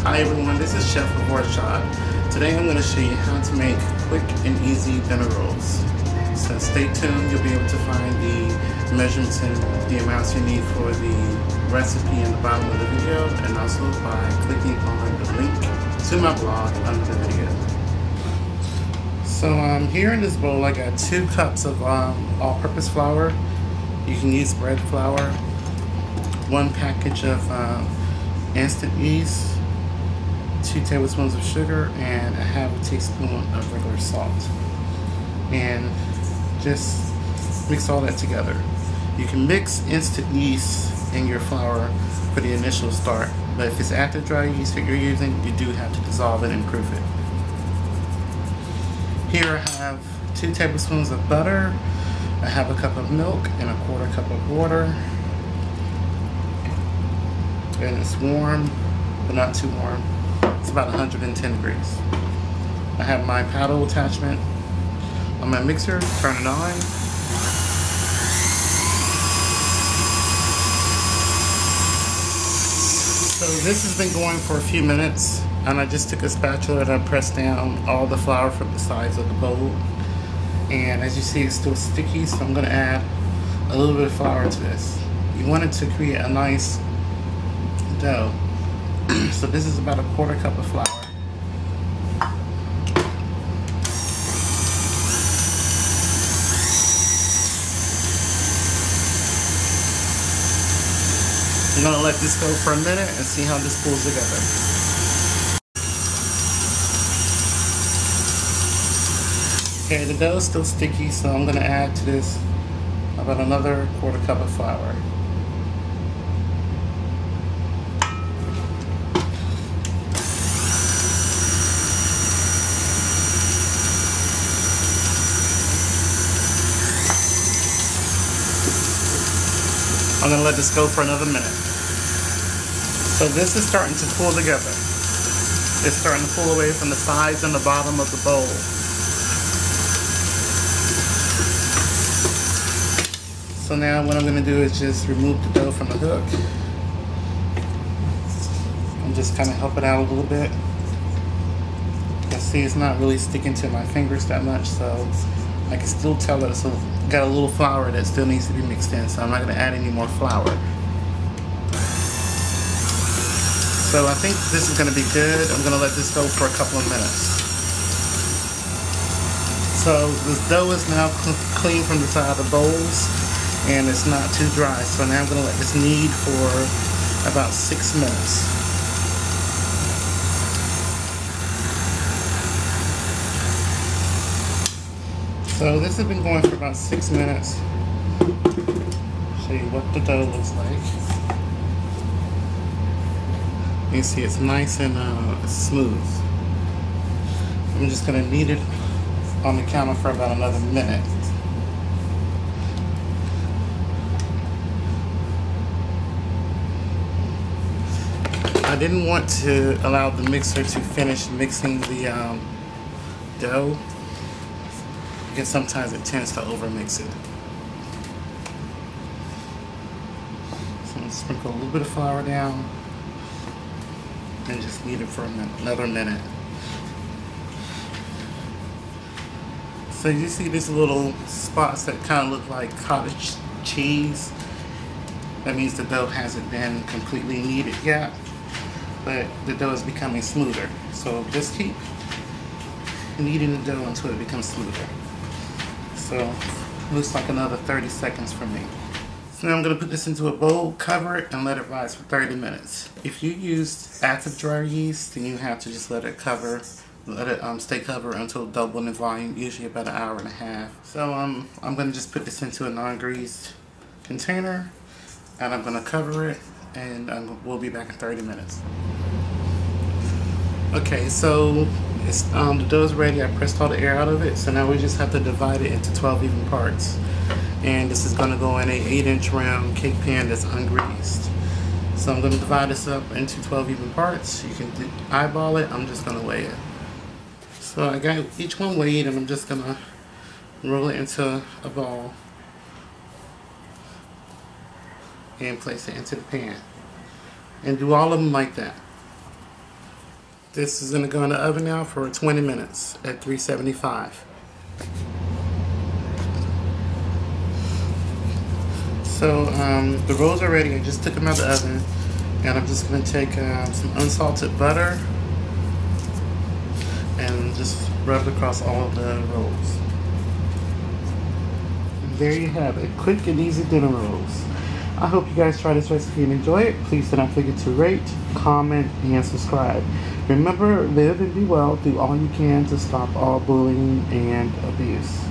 Hi everyone, this is Chef Shot. Today I'm going to show you how to make quick and easy dinner rolls. So stay tuned, you'll be able to find the measurements and the amounts you need for the recipe in the bottom of the video, and also by clicking on the link to my blog under the video. So here in this bowl I got 2 cups of all-purpose flour. You can use bread flour, 1 package of instant yeast, 2 tablespoons of sugar, and a half a teaspoon of regular salt. And just mix all that together. You can mix instant yeast in your flour for the initial start, but if it's after dry yeast that you're using, you do have to dissolve it and proof it. Here I have 2 tablespoons of butter, I have a cup of milk, and a 1/4 cup of water. And it's warm, but not too warm. It's about 110 degrees. I have my paddle attachment on my mixer, turn it on. So this has been going for a few minutes, and I just took a spatula and I pressed down all the flour from the sides of the bowl. And as you see, it's still sticky, so I'm going to add a little bit of flour to this. You want it to create a nice dough. So this is about a 1/4 cup of flour. I'm going to let this go for a minute and see how this pulls together. Okay, the dough is still sticky, so I'm going to add to this about another 1/4 cup of flour. I'm going to let this go for another minute. So this is starting to pull together. It's starting to pull away from the sides and the bottom of the bowl. So now what I'm going to do is just remove the dough from the hook. And just kind of help it out a little bit. You can see it's not really sticking to my fingers that much, so I can still tell that it's got a little flour that still needs to be mixed in, so I'm not going to add any more flour. So I think this is going to be good. I'm going to let this go for a couple of minutes. So this dough is now clean from the side of the bowls, and it's not too dry. So now I'm going to let this knead for about 6 minutes. So this has been going for about 6 minutes. Show you what the dough looks like. You can see it's nice and smooth. I'm just going to knead it on the counter for about another minute. I didn't want to allow the mixer to finish mixing the dough, because sometimes it tends to overmix it. So I'm going to sprinkle a little bit of flour down and just knead it for another minute. So you see these little spots that kind of look like cottage cheese. That means the dough hasn't been completely kneaded yet, but the dough is becoming smoother. So just keep kneading the dough until it becomes smoother. So looks like another 30 seconds for me. So now I'm going to put this into a bowl, cover it, and let it rise for 30 minutes. If you use active dry yeast, then you have to just let it stay covered until doubling in volume, usually about 1.5 hours. So I'm going to just put this into a non-greased container, and I'm going to cover it, and we'll be back in 30 minutes. Okay, so the dough is ready. I pressed all the air out of it, so now we just have to divide it into 12 even parts. And this is going to go in a 8-inch round cake pan that's ungreased. So I'm going to divide this up into 12 even parts. You can eyeball it. I'm just going to weigh it. So I got each one weighed, and I'm just going to roll it into a ball and place it into the pan. And do all of them like that. This is going to go in the oven now for 20 minutes at 375. So the rolls are ready. I just took them out of the oven, and I'm just going to take some unsalted butter and just rub it across all of the rolls. And there you have it, quick and easy dinner rolls. I hope you guys try this recipe and enjoy it. Please do not forget to rate, comment, and subscribe. Remember, live and be well. Do all you can to stop all bullying and abuse.